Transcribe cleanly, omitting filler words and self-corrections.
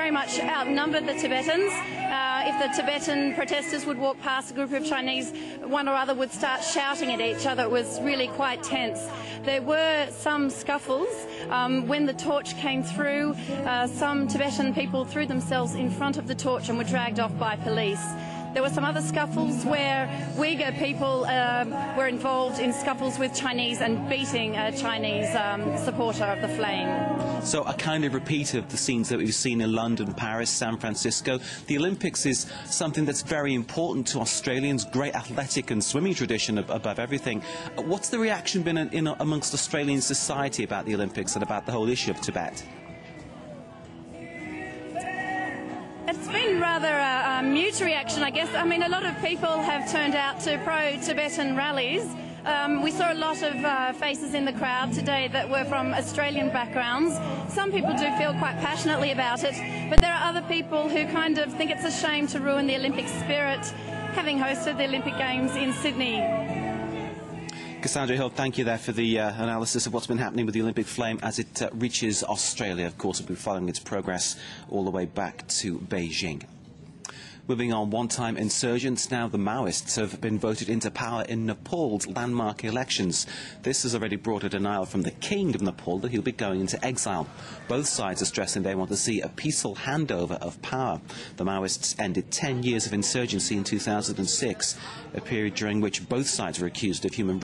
very much outnumbered the Tibetans. If the Tibetan protesters would walk past a group of Chinese, one or other would start shouting at each other. It was really quite tense. There were some scuffles. When the torch came through, some Tibetan people threw themselves in front of the torch and were dragged off by police. There were some other scuffles where Uyghur people were involved in scuffles with Chinese and beating a Chinese supporter of the flame. So a kind of repeat of the scenes that we've seen in London, Paris, San Francisco. The Olympics is something that's very important to Australians, great athletic and swimming tradition above everything. What's the reaction been amongst Australian society about the Olympics and about the whole issue of Tibet? It's been rather a mute reaction, I guess. I mean, a lot of people have turned out to pro-Tibetan rallies. We saw a lot of faces in the crowd today that were from Australian backgrounds. Some people do feel quite passionately about it, but there are other people who kind of think it's a shame to ruin the Olympic spirit, having hosted the Olympic Games in Sydney. Cassandra Hill, thank you there for the analysis of what's been happening with the Olympic flame as it reaches Australia. Of course, we'll be following its progress all the way back to Beijing. Moving on, one-time insurgents, now the Maoists have been voted into power in Nepal's landmark elections. This has already brought a denial from the king of Nepal that he'll be going into exile. Both sides are stressing they want to see a peaceful handover of power. The Maoists ended 10 years of insurgency in 2006, a period during which both sides were accused of human